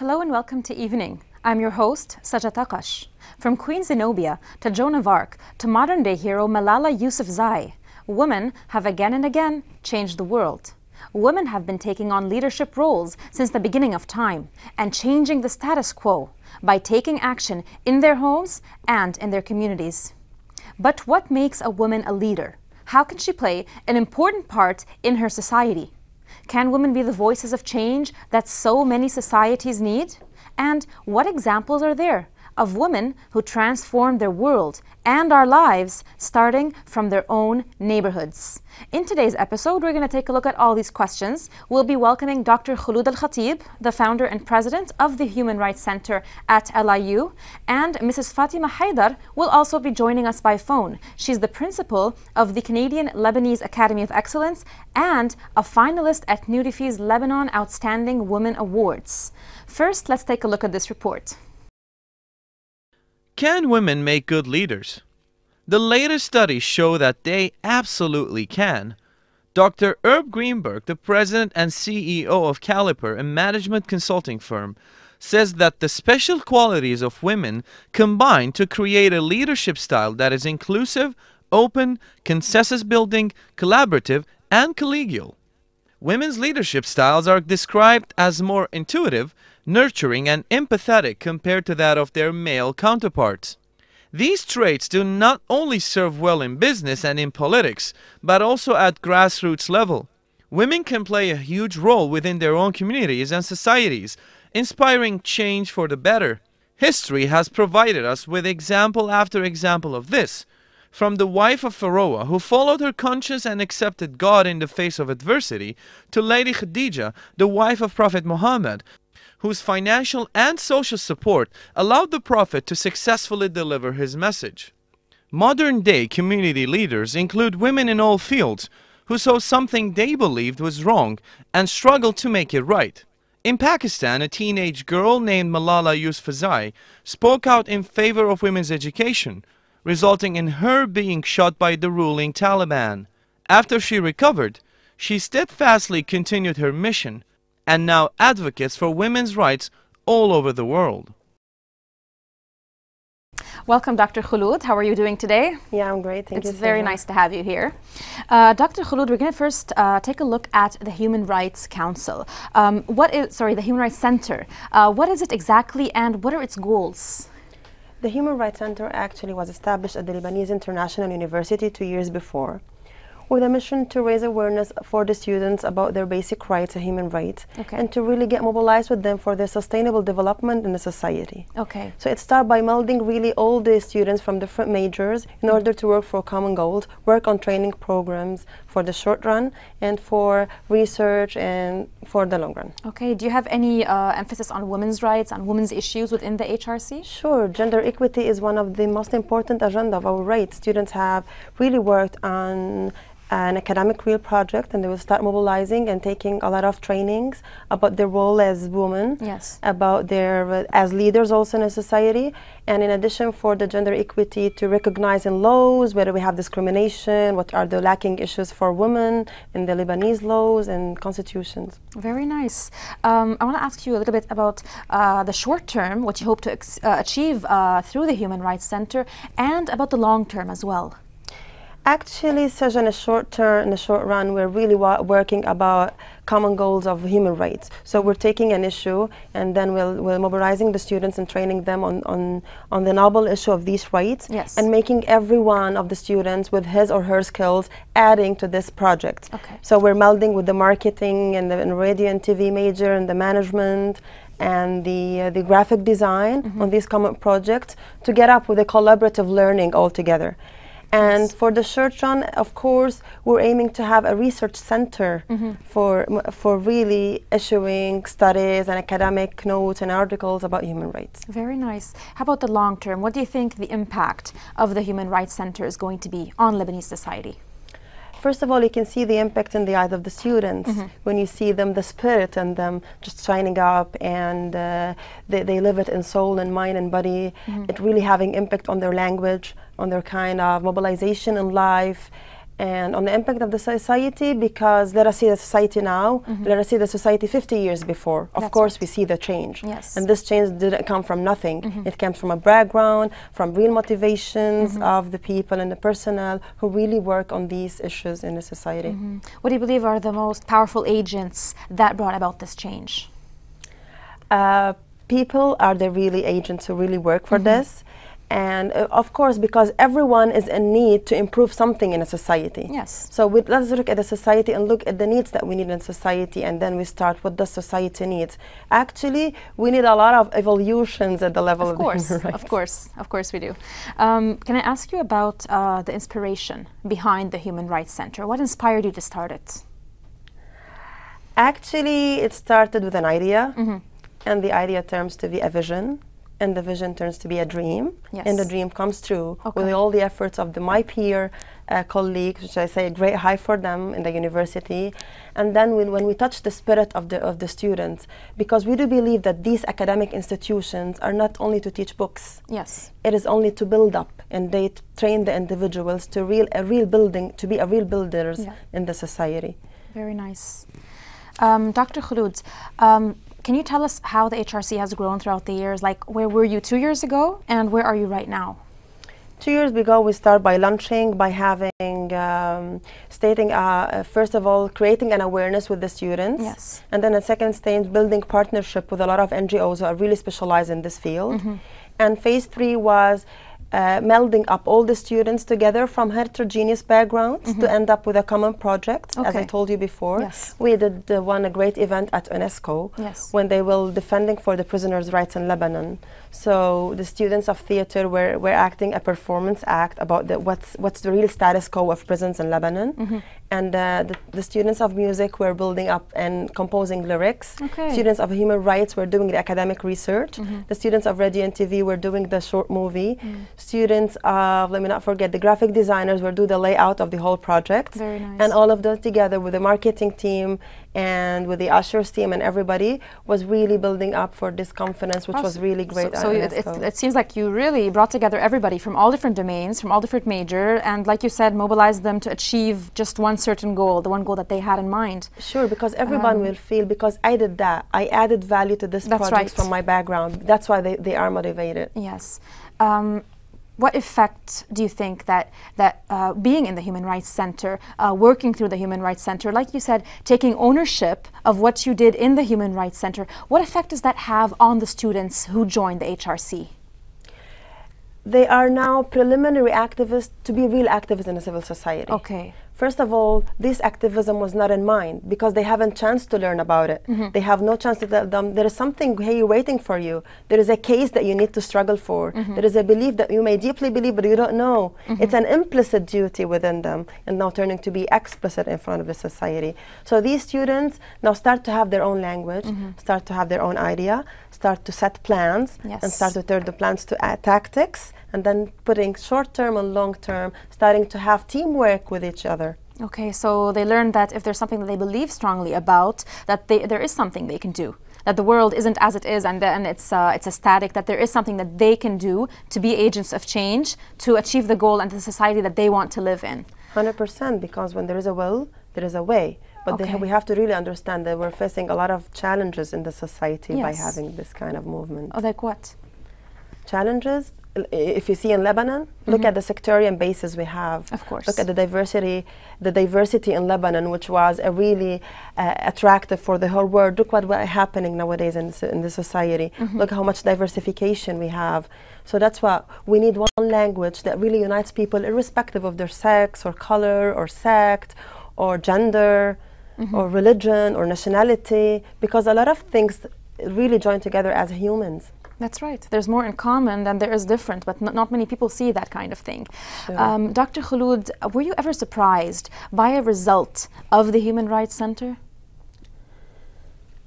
Hello and welcome to Evening. I'm your host, Sajat Akash. From Queen Zenobia to Joan of Arc to modern-day hero Malala Yousafzai, women have again and again changed the world. Women have been taking on leadership roles since the beginning of time and changing the status quo by taking action in their homes and in their communities. But what makes a woman a leader? How can she play an important part in her society? Can women be the voices of change that so many societies need? And what examples are there of women who transform their world and our lives, starting from their own neighborhoods? In today's episode, we're going to take a look at all these questions. We'll be welcoming Dr. Khouloud El-Khatib, the founder and president of the Human Rights Center at LIU, and Mrs. Fatima Haider will also be joining us by phone. She's the principal of the Canadian Lebanese Academy of Excellence and a finalist at Nudify's Lebanon Outstanding Women Awards. First, let's take a look at this report. Can women make good leaders? The latest studies show that they absolutely can. Dr. Herb Greenberg, the president and CEO of Caliper, a management consulting firm, says that the special qualities of women combine to create a leadership style that is inclusive, open, consensus-building, collaborative, and collegial. Women's leadership styles are described as more intuitive, nurturing, and empathetic compared to that of their male counterparts. These traits do not only serve well in business and in politics, but also at grassroots level. Women can play a huge role within their own communities and societies, inspiring change for the better. History has provided us with example after example of this. From the wife of Pharaoh, who followed her conscience and accepted God in the face of adversity, to Lady Khadija, the wife of Prophet Muhammad, whose financial and social support allowed the Prophet to successfully deliver his message. Modern-day community leaders include women in all fields who saw something they believed was wrong and struggled to make it right. In Pakistan, a teenage girl named Malala Yousafzai spoke out in favor of women's education, resulting in her being shot by the ruling Taliban. After she recovered, she steadfastly continued her mission and now advocates for women's rights all over the world. Welcome, Dr. Khouloud. How are you doing today? Yeah, I'm great. Thank you. It's very nice to have you here. Dr. Khouloud, we're going to first take a look at the Human Rights Council. The Human Rights Center. What is it exactly and what are its goals? The Human Rights Center actually was established at the Lebanese International University 2 years before, with a mission to raise awareness for the students about their basic rights and human rights, and to really get mobilized with them for their sustainable development in the society. So it started by melding really all the students from different majors in order to work for common goals, work on training programs for the short run and for research and for the long run. Do you have any emphasis on women's rights, on women's issues within the HRC? Sure. Gender equity is one of the most important agenda of our rights. Students have really worked on an academic real project, and they will start mobilizing and taking a lot of trainings about their role as women, about their as leaders also in a society, and in addition for the gender equity to recognize in laws whether we have discrimination, what are the lacking issues for women in the Lebanese laws and constitutions. Very nice. I want to ask you a little bit about the short term, what you hope to achieve through the Human Rights Center, and about the long term as well. Actually, Sajja, in the short run, we're really working about common goals of human rights. So we're taking an issue and then we're mobilizing the students and training them on the noble issue of these rights, and making every one of the students with his or her skills adding to this project. So we're melding with the marketing and the radio and TV major and the management and the graphic design on these common projects to get up with a collaborative learning all together. And for the short run, of course, we're aiming to have a research center for really issuing studies and academic notes and articles about human rights. Very nice. How about the long term? What do you think the impact of the Human Rights Center is going to be on Lebanese society? First of all, you can see the impact in the eyes of the students when you see them, the spirit in them just shining up, and they live it in soul and mind and body. It really having impact on their language, on their kind of mobilization in life, And on the impact of the society, because let us see the society now, let us see the society 50 years before. Of course, we see the change. Yes. And this change didn't come from nothing. It came from a background, from real motivations of the people and the personnel who really work on these issues in the society. What do you believe are the most powerful agents that brought about this change? People are the really agents who really work for this. And of course, because everyone is in need to improve something in a society. Yes. So let's look at the society and look at the needs that we need in society, and then we start what does society needs. Actually, we need a lot of evolutions at the level of the human rights. Of course we do. Can I ask you about the inspiration behind the Human Rights Center? What inspired you to start it? Actually, it started with an idea, and the idea turns to be a vision. And the vision turns to be a dream, and the dream comes true with all the efforts of my peer colleagues, which I say a great high for them in the university. And then when we touch the spirit of the students, because we do believe that these academic institutions are not only to teach books. Yes. It is only to build up, and they train the individuals to be a real builders in the society. Very nice. Dr. Khouloud, can you tell us how the HRC has grown throughout the years? Like, where were you 2 years ago, and where are you right now? 2 years ago, we started by launching, by having, first of all, creating an awareness with the students. Yes. And then a second stage, building partnership with a lot of NGOs who are really specialized in this field. And phase 3 was melding up all the students together from heterogeneous backgrounds to end up with a common project, as I told you before. Yes. We did a great event at UNESCO when they were defending for the prisoners' rights in Lebanon. So the students of theater were acting a performance act about what's the real status quo of prisons in Lebanon. And the students of music were building up and composing lyrics. Students of human rights were doing the academic research. The students of radio and TV were doing the short movie. Students of, let me not forget, the graphic designers were do the layout of the whole project. Very nice. And all of those together with the marketing team and with the ushers team and everybody was really building up for this conference, which was really great. So it seems like you really brought together everybody from all different domains, from all different majors, and like you said, mobilized them to achieve just one certain goal, the one goal that they had in mind. Sure, because everyone will feel, because I did that, I added value to this project from my background. That's why they are motivated. Yes. What effect do you think that being in the Human Rights Center, working through the Human Rights Center, like you said, taking ownership of what you did in the Human Rights Center, what effect does that have on the students who joined the HRC? They are now preliminary activists to be real activists in the civil society. Okay. First of all, this activism was not in mind because they haven't chance to learn about it. They have no chance to tell them there is something here waiting for you. There is a case that you need to struggle for. There is a belief that you may deeply believe, but you don't know. It's an implicit duty within them, and now turning to be explicit in front of the society. So these students now start to have their own language, start to have their own idea, start to set plans, and start to turn the plans to tactics, and then putting short-term and long-term, starting to have teamwork with each other. Okay, so they learned that if there's something that they believe strongly about, that there is something they can do. That the world isn't as it is, and it's a static. That there is something that they can do to be agents of change to achieve the goal and the society that they want to live in. 100%, because when there is a will, there is a way. But we have to really understand that we're facing a lot of challenges in the society by having this kind of movement. Oh, like what? Challenges? If you see in Lebanon, look at the sectarian bases we have. Of course. Look at the diversity in Lebanon, which was a really attractive for the whole world. Look what's happening nowadays in the society. Look how much diversification we have. So that's why we need one language that really unites people irrespective of their sex or color or sect or gender or religion or nationality, because a lot of things really join together as humans. That's right. There's more in common than there is different, but not many people see that kind of thing. Sure. Dr. Khouloud, were you ever surprised by a result of the Human Rights Center?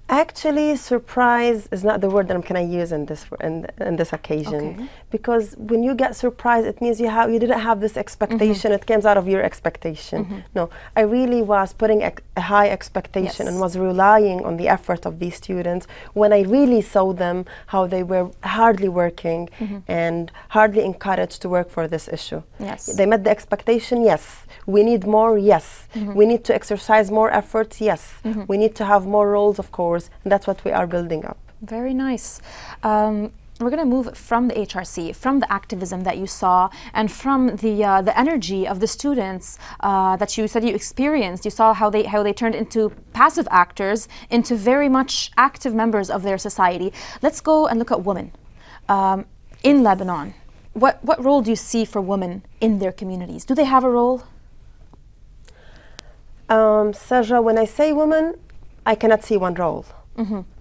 Actually, surprise is not the word that I'm going to use in this occasion, Okay. because when you get surprised, it means you didn't have this expectation. It comes out of your expectation. No, I really was putting a high expectation and was relying on the effort of these students when I really saw them how they were hardly working and hardly encouraged to work for this issue. Yes. They met the expectation. Yes. We need more. Yes. We need to exercise more efforts. Yes. We need to have more roles, of course. And that's what we are building up. Very nice. We're going to move from the HRC, from the activism that you saw, and from the energy of the students that you said you experienced. You saw how they turned into passive actors, into very much active members of their society. Let's go and look at women in Lebanon. What role do you see for women in their communities? Do they have a role? Sajra, when I say women, I cannot see one role.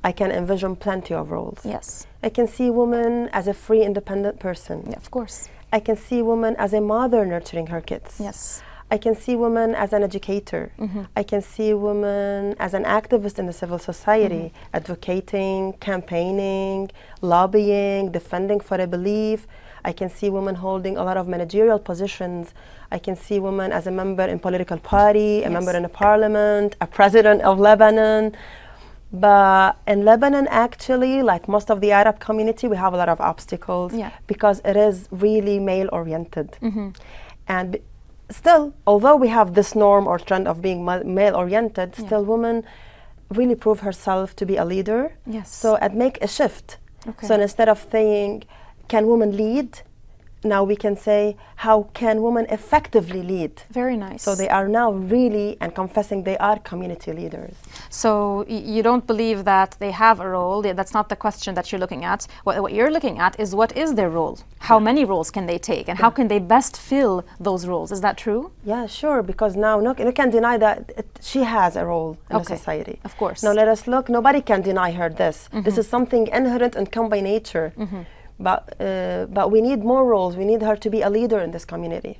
I can envision plenty of roles. Yes. I can see women as a free, independent person. Yeah, of course. I can see women as a mother nurturing her kids. Yes. I can see women as an educator. I can see women as an activist in the civil society, advocating, campaigning, lobbying, defending for a belief. I can see women holding a lot of managerial positions. I can see women as a member in political party, a member in a parliament, a president of Lebanon. But in Lebanon, actually, like most of the Arab community, we have a lot of obstacles because it is really male-oriented. And still, although we have this norm or trend of being male-oriented, still women really prove herself to be a leader. Yes. So I'd make a shift. Okay. So instead of saying, can women lead? Now we can say, how can women effectively lead? Very nice. So they are now really and confessing they are community leaders. So you don't believe that they have a role? That's not the question that you're looking at. What you're looking at is what is their role? How many roles can they take? And how can they best fill those roles? Is that true? Yeah, sure, because now you can deny that she has a role in the society. Of course. Now let us look, nobody can deny her this. This is something inherent and come by nature. But we need more roles. We need her to be a leader in this community.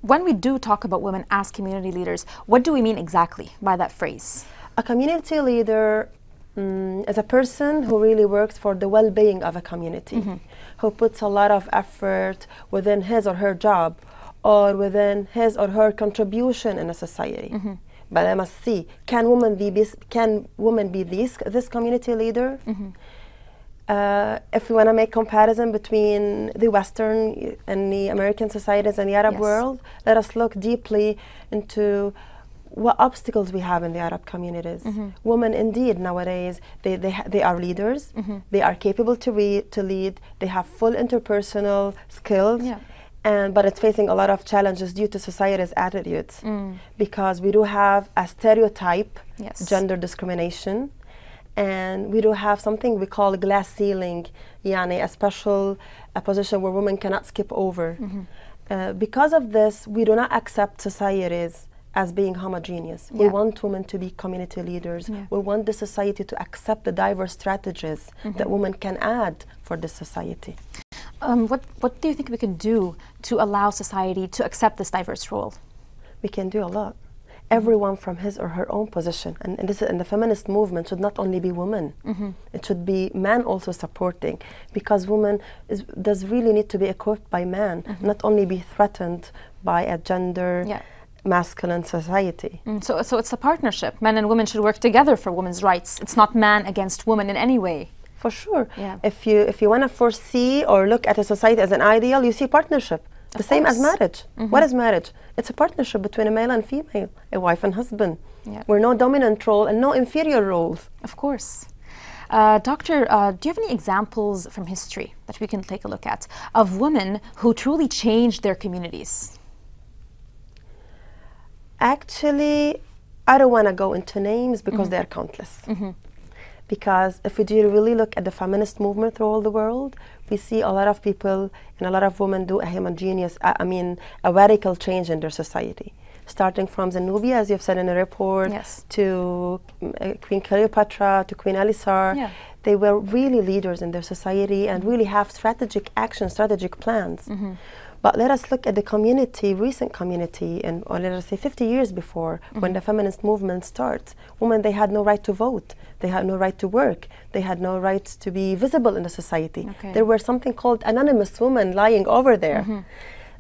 When we do talk about women as community leaders, what do we mean exactly by that phrase? A community leader is a person who really works for the well-being of a community, who puts a lot of effort within his or her job or within his or her contribution in a society. But I must see, can women be this community leader? If we want to make comparison between the Western and the American societies and the Arab world, let us look deeply into what obstacles we have in the Arab communities. Women, indeed, nowadays, they are leaders. They are capable to lead. They have full interpersonal skills. But it's facing a lot of challenges due to society's attitudes. Because we do have a stereotype, gender discrimination. And we do have something we call glass ceiling, a special position where women cannot skip over. Because of this, we do not accept societies as being homogeneous. We want women to be community leaders. We want the society to accept the diverse strategies that women can add for this society. What do you think we can do to allow society to accept this diverse role? We can do a lot. Everyone from his or her own position, and the feminist movement should not only be women. It should be men also supporting, because women does really need to be equipped by men, not only be threatened by a gender masculine society. So it's a partnership. Men and women should work together for women's rights. It's not man against woman in any way. For sure. If you want to foresee or look at a society as an ideal, you see partnership. The same as marriage. What is marriage? It's a partnership between a male and female, a wife and husband. We're no dominant role and no inferior roles. Of course. Doctor, do you have any examples from history that we can take a look at of women who truly changed their communities? Actually, I don't want to go into names because they are countless. Because if we do really look at the feminist movement through all the world, we see a lot of people and a lot of women do a homogeneous, a radical change in their society. Starting from Zenobia, as you've said in the report, to Queen Cleopatra, to Queen Elisar. They were really leaders in their society and really have strategic actions, strategic plans. But let us look at the community, recent community, or let us say 50 years before, when the feminist movement starts. Women, they had no right to vote. They had no right to work. They had no right to be visible in the society. Okay. There were something called anonymous women lying over there.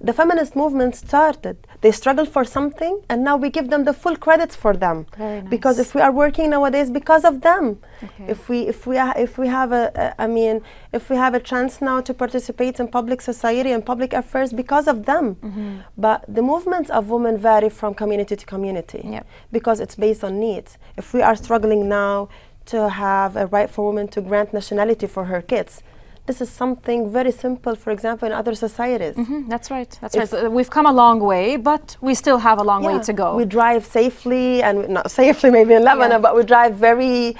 The feminist movement started. They struggled for something, and now we give them the full credits for them. Very nice. Because if we are working nowadays, because of them. Okay. If we have a chance now to participate in public society and public affairs, because of them. But the movements of women vary from community to community. Yep. Because it's based on needs. If we are struggling now to have a right for women to grant nationality for her kids, this is something very simple, for example, in other societies. That's right. That's right. So we've come a long way, but we still have a long way to go. We drive safely, and not safely maybe in Lebanon, but we drive very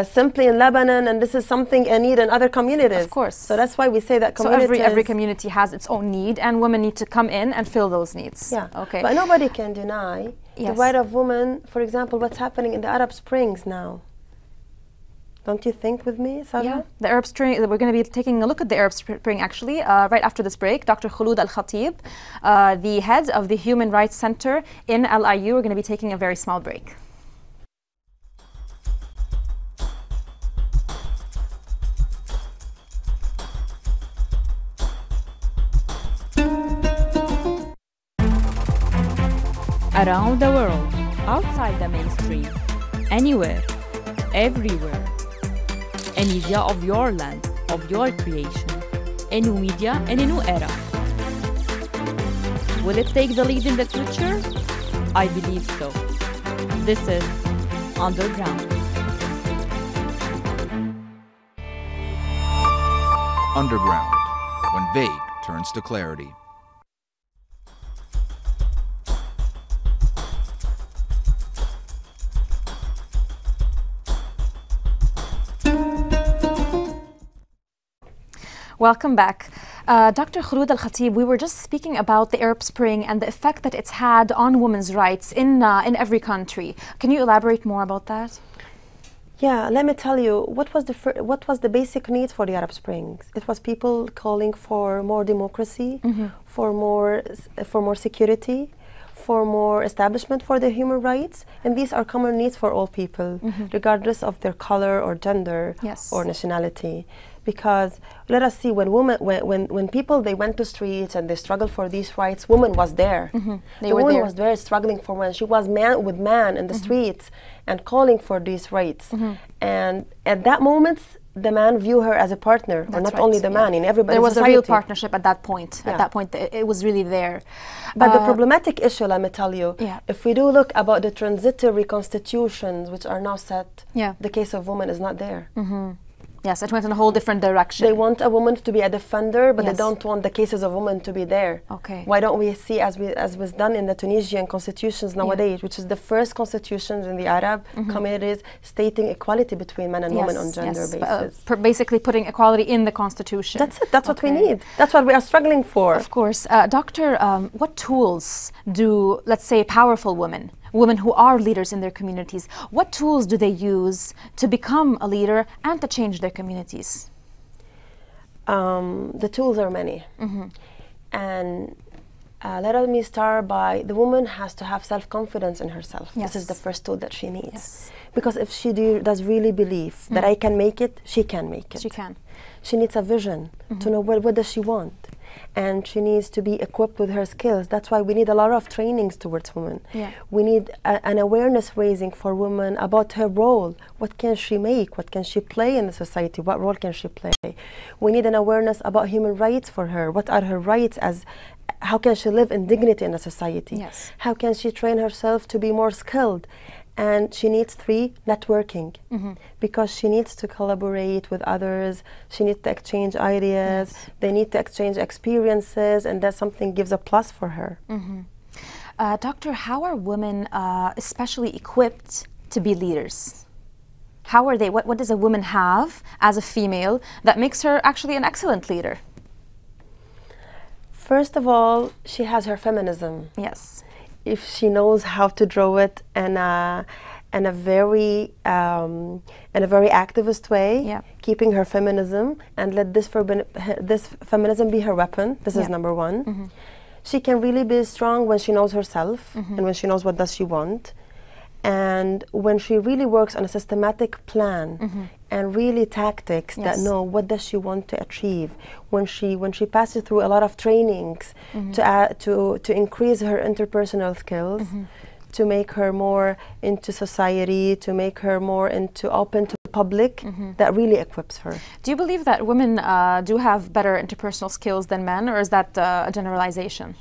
simply in Lebanon, and this is something a need in other communities. Of course. So that's why we say that So every community has its own need, and women need to come in and fill those needs. Yeah. Okay. But nobody can deny the right of women. For example, what's happening in the Arab Springs now. Don't you think with me, Sarah? Yeah, the Arab Spring, we're going to be taking a look at the Arab Spring actually, right after this break. Dr. Khouloud El-Khatib, the head of the Human Rights Center in LIU, we're going to be taking a very small break. Around the world, outside the mainstream, anywhere, everywhere. A media of your land, of your creation. A new media in a new era. Will it take the lead in the future? I believe so. This is Underground. Underground, when vague turns to clarity. Welcome back. Dr. Khouloud El-Khatib, we were just speaking about the Arab Spring and the effect that it's had on women's rights in every country. Can you elaborate more about that? Yeah, let me tell you, what was the basic need for the Arab Springs? It was people calling for more democracy, for more security, for more establishment for their human rights, and these are common needs for all people, regardless of their color or gender or nationality. Because let us see, when people they went to streets and they struggled for these rights, woman was there. The woman was there struggling for women. She was man with man in the streets and calling for these rights. And at that moment, the man view her as a partner, or not only the man, in everybody. There was a real partnership at that point. At that point, it was really there. But the problematic issue, let me tell you, if we do look about the transitory constitutions which are now set, the case of women is not there. Yes, it went in a whole different direction. They want a woman to be a defender, but they don't want the cases of women to be there. Okay. Why don't we see, as was done in the Tunisian constitutions nowadays, which is the first constitutions in the Arab communities stating equality between men and women on gender basis. Basically putting equality in the constitution. That's it. That's what we need. That's what we are struggling for. Of course. Doctor, what tools do, let's say, powerful women who are leaders in their communities, what tools do they use to become a leader and to change their communities? The tools are many. And let me start by, the woman has to have self-confidence in herself. This is the first tool that she needs. Because if she does really believe that I can make it, she can make it. She can. She needs a vision to know what does she want. And she needs to be equipped with her skills. That's why we need a lot of trainings towards women. We need an awareness raising for women about her role. What can she make? What can she play in the society? What role can she play? We need an awareness about human rights for her. What are her rights? How can she live in dignity in the society? How can she train herself to be more skilled? And she needs 3, networking, because she needs to collaborate with others. She needs to exchange ideas. They need to exchange experiences, and that something gives a plus for her. Doctor, how are women especially equipped to be leaders? How are they? What does a woman have as a female that makes her actually an excellent leader? First of all, she has her feminism. Yes. If she knows how to draw it in a very activist way, Yeah. keeping her feminism, and let this feminism be her weapon. This is Yeah. number one. She can really be strong when she knows herself and when she knows what does she want, and when she really works on a systematic plan and really tactics that Yes. know what does she want to achieve. When she passes through a lot of trainings to increase her interpersonal skills, to make her more into society, to make her more into open to public, that really equips her. Do you believe that women do have better interpersonal skills than men, or is that a generalization?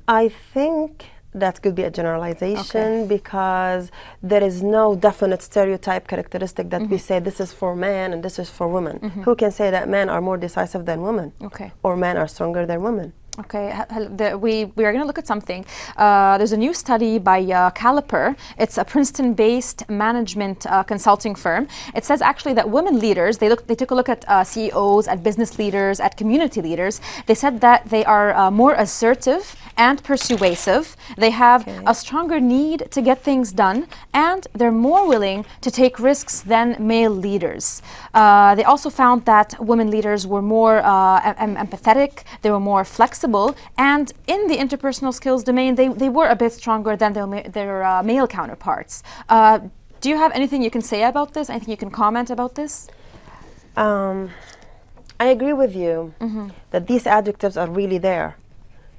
I think that could be a generalization because there is no definite stereotype characteristic that we say this is for men and this is for women. Who can say that men are more decisive than women? Okay. Or men are stronger than women? Okay, we are going to look at something. There's a new study by Caliper. It's a Princeton-based management consulting firm. It says actually that women leaders, they took a look at CEOs, at business leaders, at community leaders. They said that they are more assertive and persuasive. They have a stronger need to get things done, and they're more willing to take risks than male leaders. They also found that women leaders were more empathetic, they were more flexible, and in the interpersonal skills domain, they were a bit stronger than their male counterparts. Do you have anything you can say about this? Anything you can comment about this? I agree with you that these adjectives are really there.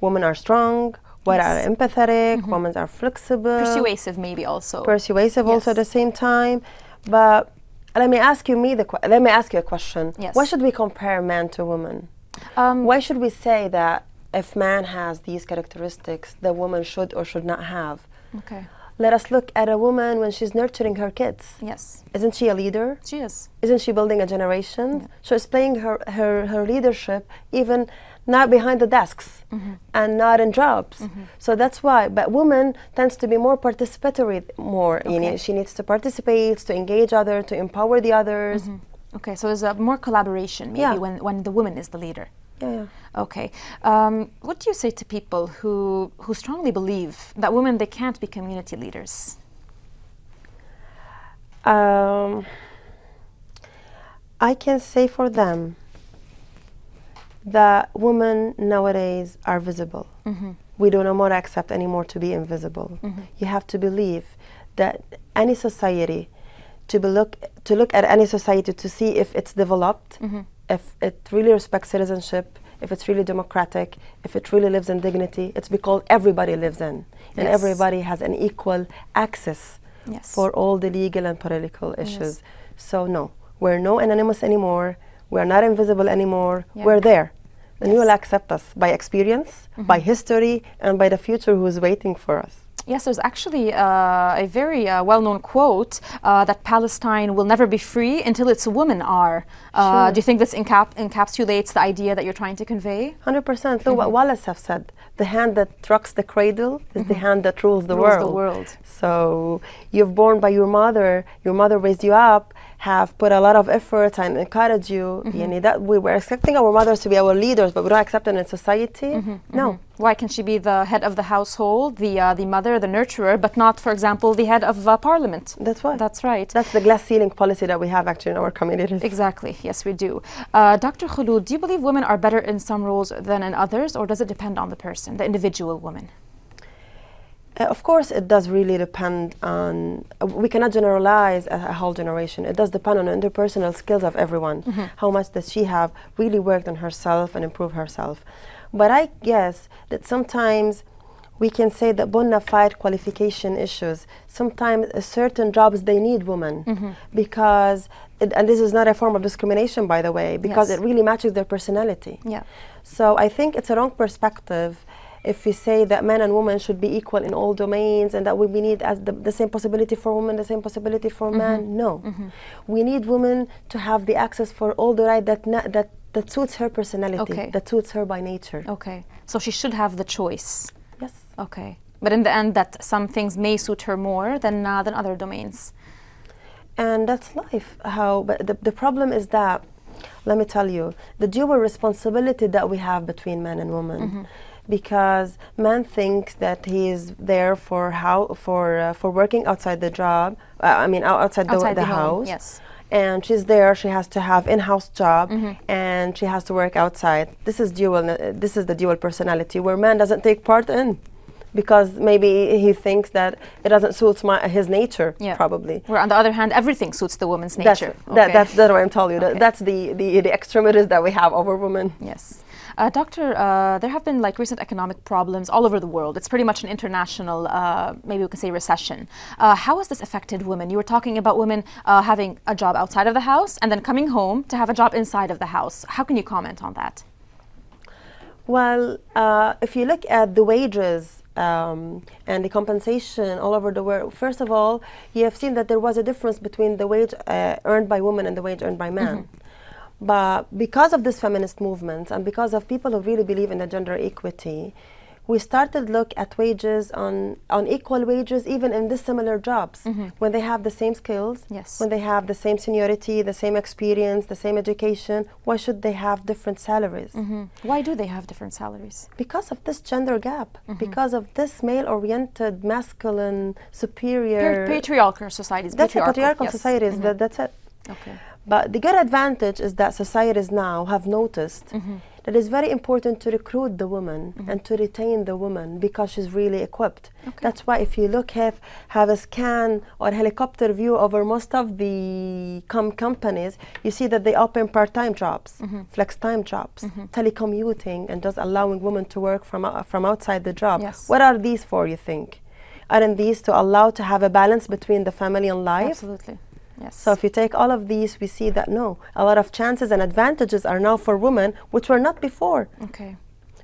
Women are strong, women are empathetic, women are flexible. Persuasive maybe also. Persuasive also at the same time. But let me ask you a question. Yes. Why should we compare man to woman? Why should we say that if man has these characteristics, the woman should or should not have? Okay. Let us look at a woman when she's nurturing her kids. Yes. Isn't she a leader? She is. Isn't she building a generation? She's playing her leadership even not behind the desks and not in jobs. So that's why. But woman tends to be more participatory more. You know, she needs to participate, to engage others, to empower the others. Okay, so there's a more collaboration maybe when the woman is the leader. Yeah. Okay. What do you say to people who strongly believe that women, they can't be community leaders? I can say for them that women nowadays are visible. We do not more accept anymore to be invisible. You have to believe that any society, to look at any society to see if it's developed, if it really respects citizenship, if it's really democratic, if it really lives in dignity, it's because everybody lives in, and everybody has an equal access for all the legal and political issues. So no, we're no anonymous anymore, we're not invisible anymore, we're there. And you will accept us by experience, by history, and by the future who is waiting for us. Yes, there's actually a very well-known quote that Palestine will never be free until its women are. Do you think this encapsulates the idea that you're trying to convey? 100%. Look what Wallace have said. The hand that rocks the cradle is the hand that rules the world. So you're born by your mother raised you up, have put a lot of effort and encouraged you. That we were expecting our mothers to be our leaders, but we don't accept them in society. No. Why can she be the head of the household, the mother, the nurturer, but not, for example, the head of parliament? That's why. That's right. That's the glass ceiling policy that we have actually in our communities. Exactly. Yes, we do. Dr. Khouloud, do you believe women are better in some roles than in others, or does it depend on the person, the individual woman? Of course, it does really depend on, we cannot generalize a whole generation. It does depend on the interpersonal skills of everyone. How much does she have really worked on herself and improved herself? But I guess that sometimes we can say that bona fide qualification issues, sometimes certain jobs, they need women because, and this is not a form of discrimination, by the way, because it really matches their personality. So I think it's a wrong perspective if we say that men and women should be equal in all domains and that we need as the same possibility for women, the same possibility for men. No. We need women to have the access for all the right that suits her personality, that suits her by nature. Okay. So she should have the choice. Yes. Okay. But in the end, that some things may suit her more than other domains. And that's life. But the problem is that, let me tell you, the dual responsibility that we have between men and women. because man thinks that he is there for working outside the job. Outside the home, house. yes. And she's there. She has to have in-house job, and she has to work outside. This is the dual personality where man doesn't take part in, because maybe he thinks that it doesn't suit his nature. Probably. Where on the other hand, everything suits the woman's nature. That's what I'm telling you. That's the extremities that we have over women. Yes. Doctor, there have been recent economic problems all over the world. It's pretty much an international, maybe we could say, recession. How has this affected women? You were talking about women having a job outside of the house and then coming home to have a job inside of the house. How can you comment on that? Well, if you look at the wages and the compensation all over the world, first of all, you have seen that there was a difference between the wage earned by women and the wage earned by men. But because of this feminist movement and because of people who really believe in the gender equity, we started to look at wages on equal wages, even in dissimilar jobs. When they have the same skills, when they have the same seniority, the same experience, the same education, why should they have different salaries? Why do they have different salaries? Because of this gender gap, because of this male-oriented, masculine, superior... Patriarchal societies. That's patriarchal societies, that's it. Okay. But the good advantage is that societies now have noticed that it's very important to recruit the woman and to retain the woman because she's really equipped. That's why if you have a scan or helicopter view over most of the companies, you see that they open part-time jobs, flex-time jobs, telecommuting, and just allowing women to work from outside the job. What are these for, you think? Aren't these to allow to have a balance between the family and life? Absolutely. Yes. So if you take all of these, we see that no, a lot of chances and advantages are now for women, which were not before. Okay.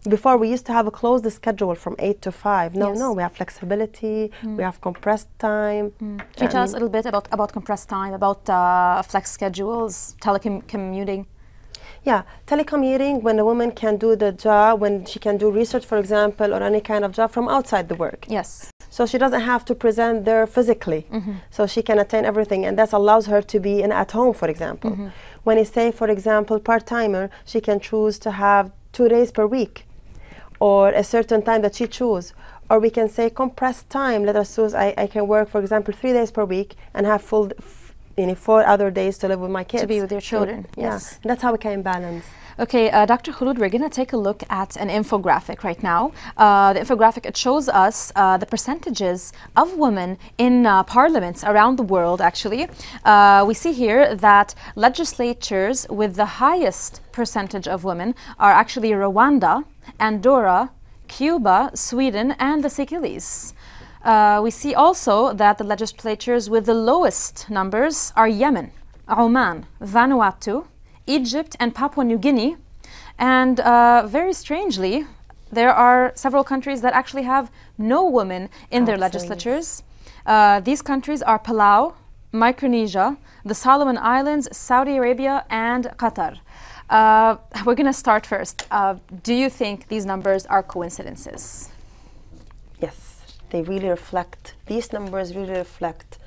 Before we used to have a closed schedule from 8 to 5. No, we have flexibility, we have compressed time. Can you tell us a little bit about compressed time, about flex schedules, telecommuting? Yeah, telecommuting, when a woman can do the job, when she can do research, for example, or any kind of job from outside the work. Yes. So she doesn't have to present there physically. So she can attain everything, and that allows her to be at home, for example. When you say, for example, part-timer, she can choose to have 2 days per week or a certain time that she chooses. Or we can say compressed time. Let us choose, I can work, for example, 3 days per week and have 4 other days to live with my kids. To be with your children, so, yes. And that's how we can balance. Okay, Dr. Khouloud, we're going to take a look at an infographic right now. The infographic, it shows us the percentages of women in parliaments around the world, actually. We see here that legislatures with the highest percentage of women are actually Rwanda, Andorra, Cuba, Sweden, and the Seychelles. We see also that the legislatures with the lowest numbers are Yemen, Oman, Vanuatu, Egypt, and Papua New Guinea. And very strangely, there are several countries that actually have no women in their legislatures. These countries are Palau, Micronesia, the Solomon Islands, Saudi Arabia, and Qatar. We're going to start first. Do you think these numbers are coincidences? Yes, they really reflect, these numbers really reflect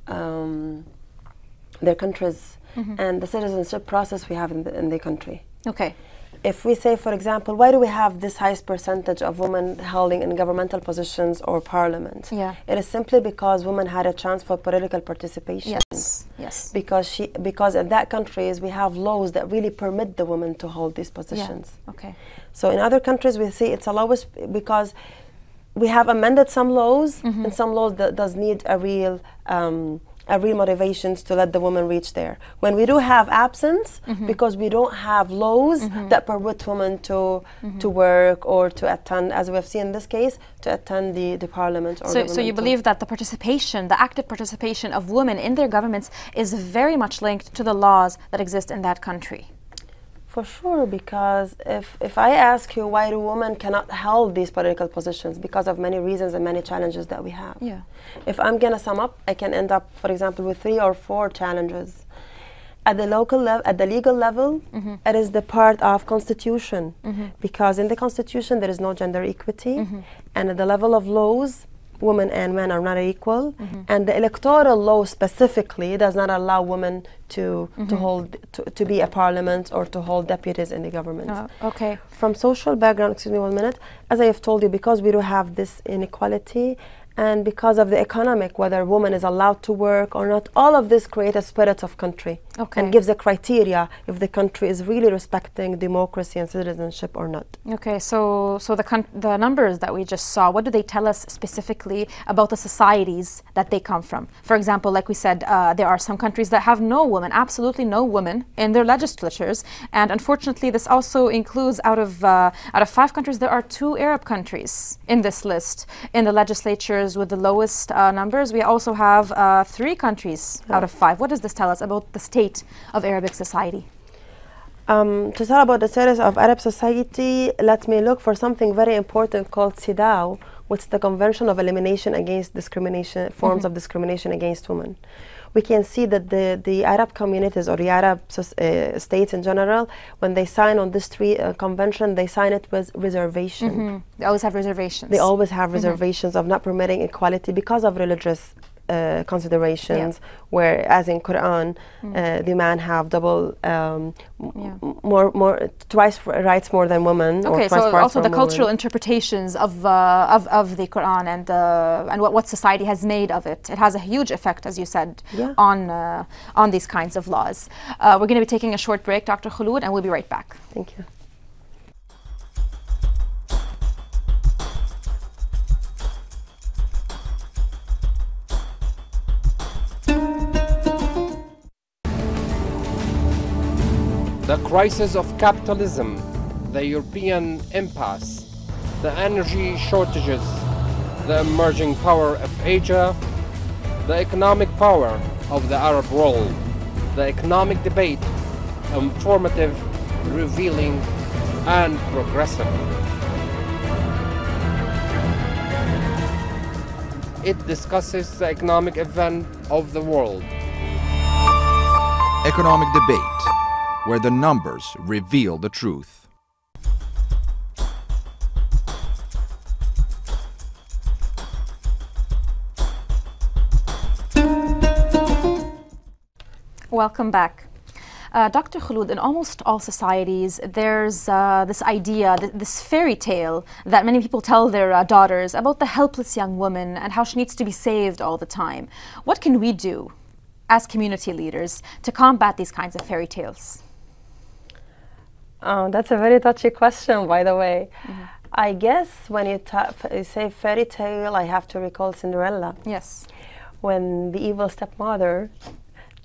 their countries and the citizenship process we have in the country. Okay. If we say, for example, why do we have this highest percentage of women holding in governmental positions or parliament? Yeah. It is simply because women had a chance for political participation. Yes, yes. Because in that countries we have laws that really permit the women to hold these positions. Yeah. Okay. So in other countries we see it's allowed because we have amended some laws and some laws that does need a real motivations to let the woman reach there. When we do have absence, because we don't have laws that permit women to work or to attend, as we have seen in this case, to attend the parliament. Or so you believe that the participation, the active participation of women in their governments is very much linked to the laws that exist in that country? For sure, because if I ask you why do women cannot hold these political positions, because of many reasons and many challenges that we have. Yeah. If I'm gonna sum up, I can end up, for example, with 3 or 4 challenges. At the local level, at the legal level, it is the part of constitution, because in the constitution there is no gender equity, and at the level of laws, women and men are not equal, and the electoral law specifically does not allow women to be a parliament or to hold deputies in the government. Okay. From social background, excuse me 1 minute, as I have told you, because we do have this inequality, and because of the economic, whether woman is allowed to work or not, all of this creates a spirit of country and gives a criteria if the country is really respecting democracy and citizenship or not. Okay, so the numbers that we just saw, what do they tell us specifically about the societies that they come from? For example, like we said, there are some countries that have no women, absolutely no women in their legislatures, and unfortunately this also includes out of 5 countries, there are 2 Arab countries in this list in the legislatures with the lowest numbers. We also have 3 countries out of 5. What does this tell us about the state of Arabic society? To tell about the status of Arab society, let me look for something very important called CEDAW, which is the Convention of Elimination Against Discrimination, forms of discrimination against women. We can see that the Arab communities or the Arab states in general, when they sign on this convention, they sign it with reservation. They always have reservations. They always have reservations of not permitting equality because of religious considerations, where, as in Quran, the man have double, twice rights more than women. Okay, or twice so also the women. Cultural interpretations of the Quran and what society has made of it. It has a huge effect, as you said, on these kinds of laws. We're going to be taking a short break, Dr. Khouloud, and we'll be right back. Thank you. The crisis of capitalism, the European impasse, the energy shortages, the emerging power of Asia, the economic power of the Arab world, the economic debate, informative, revealing, and progressive. It discusses the economic event of the world. Economic debate, where the numbers reveal the truth. Welcome back. Dr. Khouloud, in almost all societies, there's this idea, this fairy tale that many people tell their daughters about the helpless young woman and how she needs to be saved all the time. What can we do as community leaders to combat these kinds of fairy tales? That's a very touchy question, by the way. I guess when you say fairy tale, I have to recall Cinderella. Yes. When the evil stepmother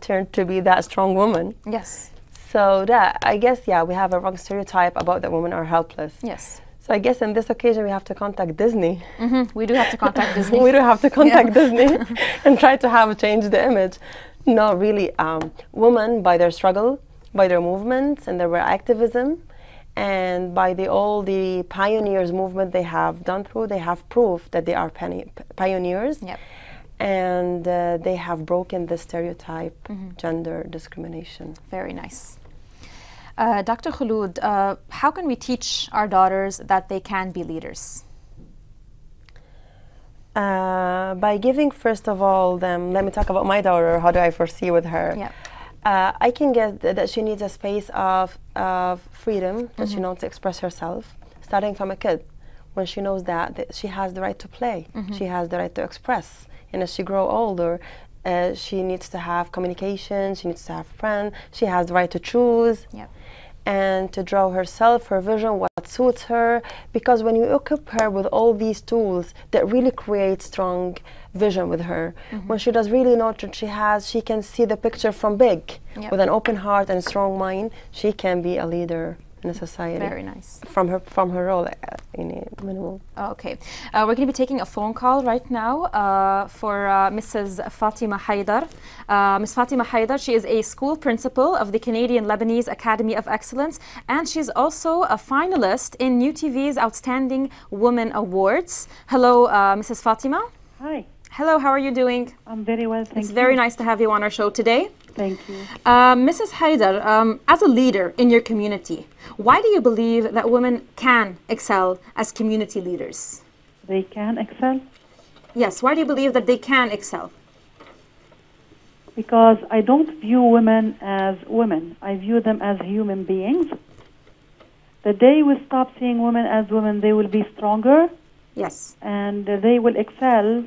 turned to be that strong woman. Yes. So that, I guess, yeah, we have a wrong stereotype about that women are helpless. Yes. So I guess in this occasion we have to contact Disney. We do have to contact Disney. We do have to contact Disney and try to change the image. No, really, women, by their struggle, by their movements and their activism, and by all the pioneers movement they have done through, they have proved that they are pioneers. Yep. And they have broken the stereotype, gender discrimination. Very nice. Dr. Khouloud, how can we teach our daughters that they can be leaders? By giving, first of all, them, let me talk about my daughter, how do I foresee with her? Yeah. I can get that she needs a space of freedom, that she knows to express herself, starting from a kid, when she knows that she has the right to play, she has the right to express. And as she grows older, she needs to have communication, she needs to have friends, she has the right to choose. Yep. And to draw herself, her vision, what suits her. Because when you equip her with all these tools, that really create strong vision with her. When she does really know what she can see the picture from big. Yep. With an open heart and a strong mind, she can be a leader in a society. Very nice. From her role, in a minimal. Okay. We're going to be taking a phone call right now for Mrs. Fatima Haider. Ms. Fatima Haider, she is a school principal of the Canadian Lebanese Academy of Excellence, and she's also a finalist in New TV's Outstanding Woman Awards. Hello, Mrs. Fatima. Hi. Hello, how are you doing? I'm very well, thank you. It's very nice to have you on our show today. Thank you. Mrs. Haider, as a leader in your community, why do you believe that women can excel as community leaders? They can excel? Yes, why do you believe that they can excel? because I don't view women as women. I view them as human beings. The day we stop seeing women as women, they will be stronger. Yes. And they will excel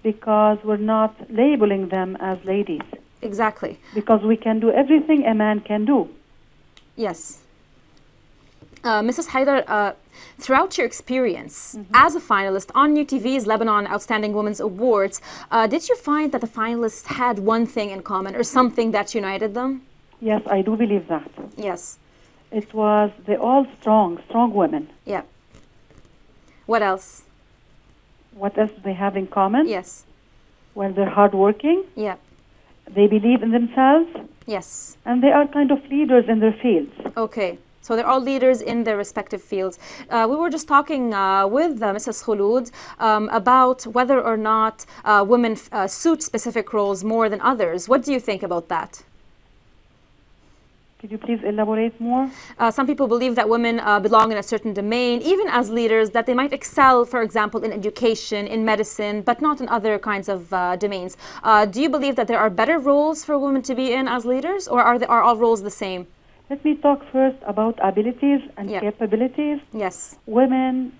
because we're not labeling them as ladies. Exactly. Because we can do everything a man can do. Yes. Mrs. Haider, throughout your experience as a finalist on New TV's Lebanon Outstanding Women's Awards, did you find that the finalists had one thing in common or something that united them? Yes, I do believe that. Yes. It was, they're all strong women. Yeah. What else? What else do they have in common? Yes. Well, they're hardworking. Yeah. They believe in themselves. Yes. And they are kind of leaders in their fields. Okay. So they're all leaders in their respective fields. We were just talking with Mrs. Khouloud about whether or not women suit specific roles more than others. What do you think about that? Could you please elaborate more? Some people believe that women belong in a certain domain, even as leaders, that they might excel, for example, in education, in medicine, but not in other kinds of domains. Do you believe that there are better roles for women to be in as leaders, or are all roles the same? Let me talk first about abilities and capabilities. Yes. Women,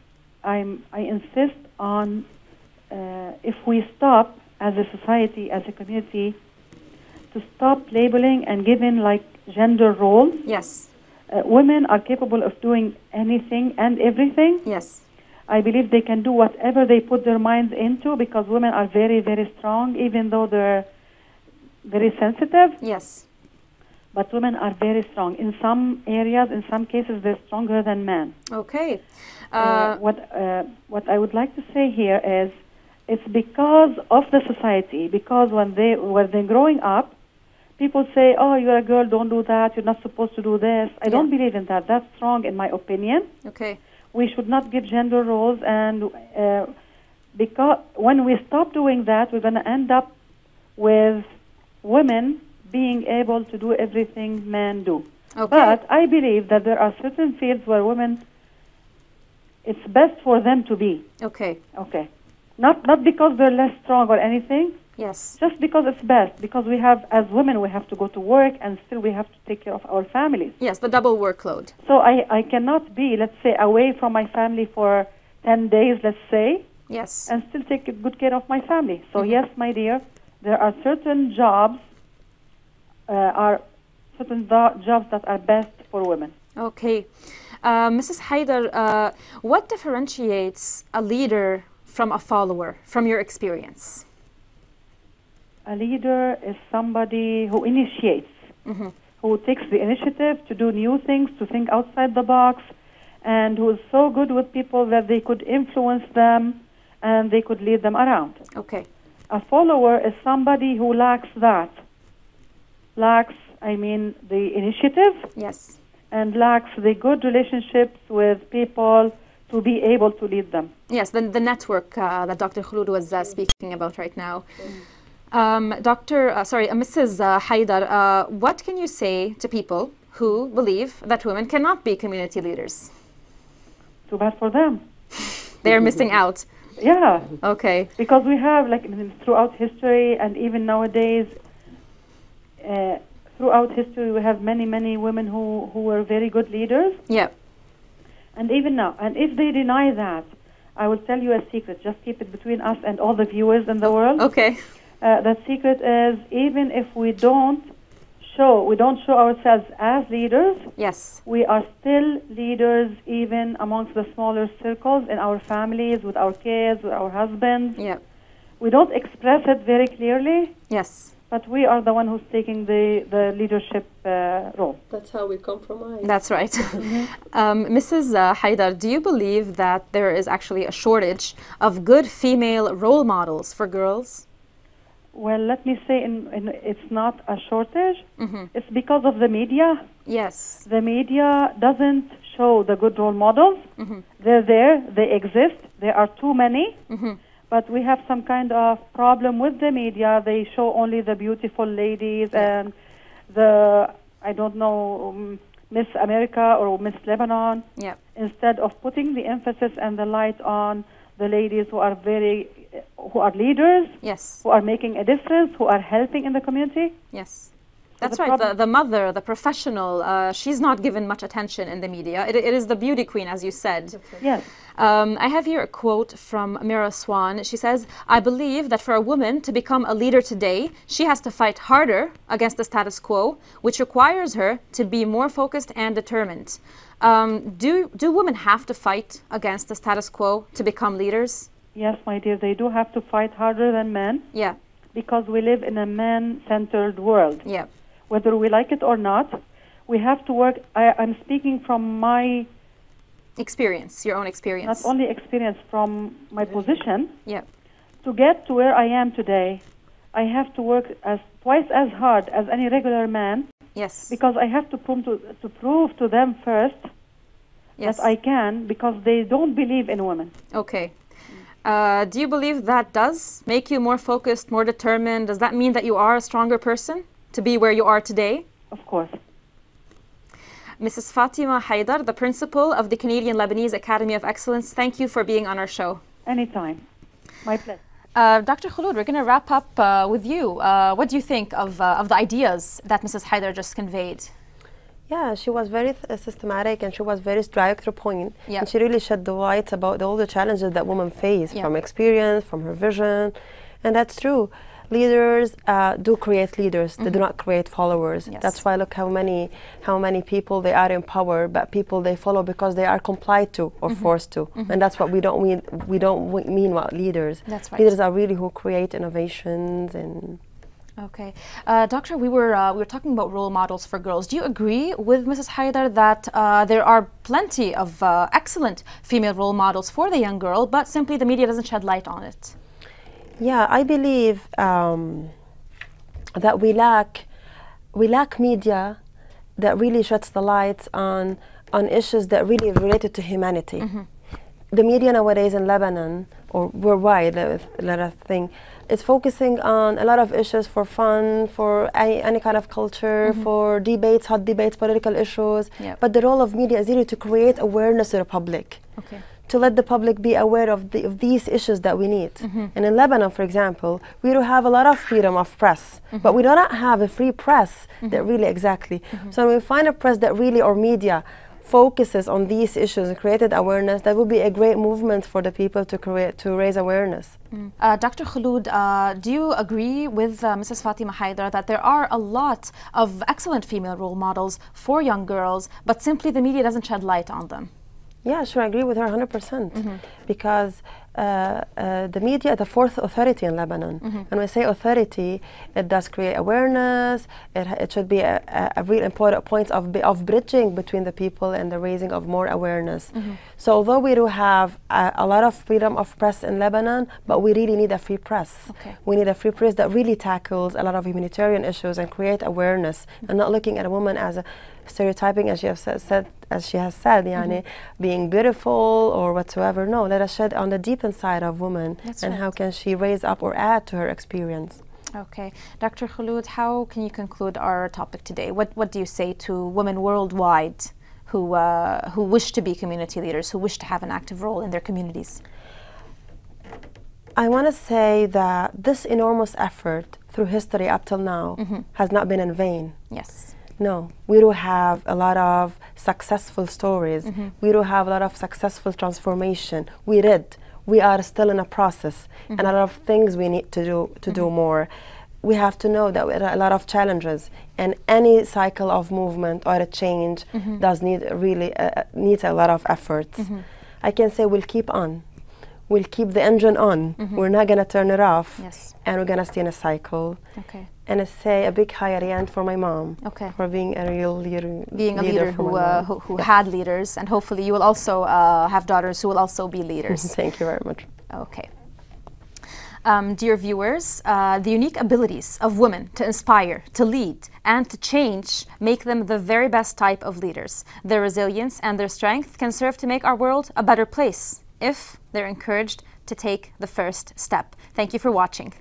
I insist on, if we stop as a society, as a community, to stop labeling and giving like gender roles. Yes. Women are capable of doing anything and everything. Yes. I believe they can do whatever they put their minds into because women are very, very strong, even though they're very sensitive. Yes. But women are very strong. In some areas, in some cases, they're stronger than men. Okay. What I would like to say here is it's because of the society, because when they're growing up, people say, oh, you're a girl, don't do that, you're not supposed to do this. I don't believe in that. That's wrong in my opinion. Okay. We should not give gender roles, and because when we stop doing that, we're going to end up with women being able to do everything men do. Okay. But I believe that there are certain fields where women, it's best for them to be. Okay. Okay. Not because they're less strong or anything. Yes. Just because it's best. Because we have, as women, we have to go to work and still we have to take care of our families. Yes, the double workload. So I cannot be, let's say, away from my family for 10 days, let's say. Yes. And still take good care of my family. So yes, my dear, there are certain jobs jobs that are best for women. Okay. Mrs. Haider, what differentiates a leader from a follower, from your experience? A leader is somebody who initiates, who takes the initiative to do new things, to think outside the box, and who is so good with people that they could influence them and they could lead them around. Okay. A follower is somebody who lacks that. Lacks, I mean, the initiative. Yes. And lacks the good relationships with people to be able to lead them. Yes, the network that Dr. Khouloud was speaking about right now. Mrs. Haider, what can you say to people who believe that women cannot be community leaders? Too bad for them. They're missing out. Yeah. Okay. Because we have, like, throughout history and even nowadays, throughout history, we have many, many women who were very good leaders. Yeah. And even now, and if they deny that, I will tell you a secret. Just keep it between us and all the viewers in the world. Okay. That secret is, even if we don't show ourselves as leaders. Yes. We are still leaders, even amongst the smaller circles in our families, with our kids, with our husbands. Yeah. We don't express it very clearly. Yes. But we are the one who's taking the leadership role. That's how we compromise. That's right. Mrs. Haider, do you believe that there is actually a shortage of good female role models for girls? Well, let me say it's not a shortage. It's because of the media. Yes. The media doesn't show the good role models. They're there. They exist. There are too many. But we have some kind of problem with the media. They show only the beautiful ladies and I don't know, Miss America or Miss Lebanon. Yeah. Instead of putting the emphasis and the light on the ladies who are who are leaders, Yes. who are making a difference, who are helping in the community. Yes. That's the right. problem- The mother, the professional, she's not given much attention in the media. It is the beauty queen, as you said. Yes. I have here a quote from Mira Swan. She says, "I believe that for a woman to become a leader today, she has to fight harder against the status quo, which requires her to be more focused and determined." Do women have to fight against the status quo to become leaders? Yes, my dear, they do have to fight harder than men Yeah. because we live in a man-centered world. Yeah. Whether we like it or not, we have to work. I'm speaking from my, Experience, your own experience. not only experience, from my position. Yeah. To get to where I am today, I have to work twice as hard as any regular man Yes. because I have to prove to them first Yes. that I can, because they don't believe in women. Okay. Do you believe that does make you more focused, more determined? Does that mean that you are a stronger person to be where you are today? Of course. Mrs. Fatima Haider, the principal of the Canadian Lebanese Academy of Excellence, thank you for being on our show. Anytime. My pleasure. Dr. Khouloud, we're going to wrap up with you. What do you think of the ideas that Mrs. Haider just conveyed? Yeah, she was very systematic and she was very direct to the point. Yeah. And she really shed the light about all the challenges that women face Yeah. from experience, from her vision. And that's true. Leaders do create leaders. They do not create followers. Yes. That's why look how many people they are in power, but people they follow because they are complied to or forced to. And that's what we don't mean. We don't mean what leaders. That's right. Leaders are really who create innovations and. Okay. Doctor, we were talking about role models for girls. Do you agree with Mrs. Haider that there are plenty of excellent female role models for the young girl, but simply the media doesn't shed light on it? Yeah, I believe that we lack media that really sheds the light on issues that really related to humanity. The media nowadays in Lebanon or worldwide, let us think, it's focusing on a lot of issues for fun, for any kind of culture, for debates, hot debates, political issues. Yep. But the role of media is really to create awareness to the public. Okay. To let the public be aware of these issues that we need. And in Lebanon, for example, we do have a lot of freedom of press, but we do not have a free press that really exactly. So when we find a press that really, or media, focuses on these issues and created awareness, that would be a great movement for the people to raise awareness. Dr. Khouloud, do you agree with Mrs. Fatima Haider that there are a lot of excellent female role models for young girls, but simply the media doesn't shed light on them? Yeah, sure, I agree with her 100%. Because the media is the fourth authority in Lebanon. When we say authority, it does create awareness. It should be a real important point of bridging between the people and the raising of more awareness. So although we do have a lot of freedom of press in Lebanon, but we really need a free press. Okay. We need a free press that really tackles a lot of humanitarian issues and create awareness, and not looking at a woman as a stereotyping, as she has said, yani, being beautiful or whatsoever. No, let us shed on the deep inside of woman. That's and right. how can she raise up or add to her experience. Okay. Dr. Khouloud, how can you conclude our topic today? What do you say to women worldwide who wish to be community leaders, who wish to have an active role in their communities? I want to say that this enormous effort through history up till now has not been in vain. Yes. No, we do have a lot of successful stories. We do have a lot of successful transformation. We are still in a process, and a lot of things we need to do more. We have to know that there are a lot of challenges, and any cycle of movement or a change does need needs a lot of efforts. I can say we'll keep on. We'll keep the engine on. We're not gonna turn it off. Yes. And we're gonna stay in a cycle. Okay. And I say a big Haider for my mom. Okay. For being a real leader. Being a leader for my mom. who Yes. had leaders, and hopefully you will also have daughters who will also be leaders. Thank you very much. Okay. Dear viewers, the unique abilities of women to inspire, to lead, and to change make them the very best type of leaders. Their resilience and their strength can serve to make our world a better place if they're encouraged to take the first step. Thank you for watching.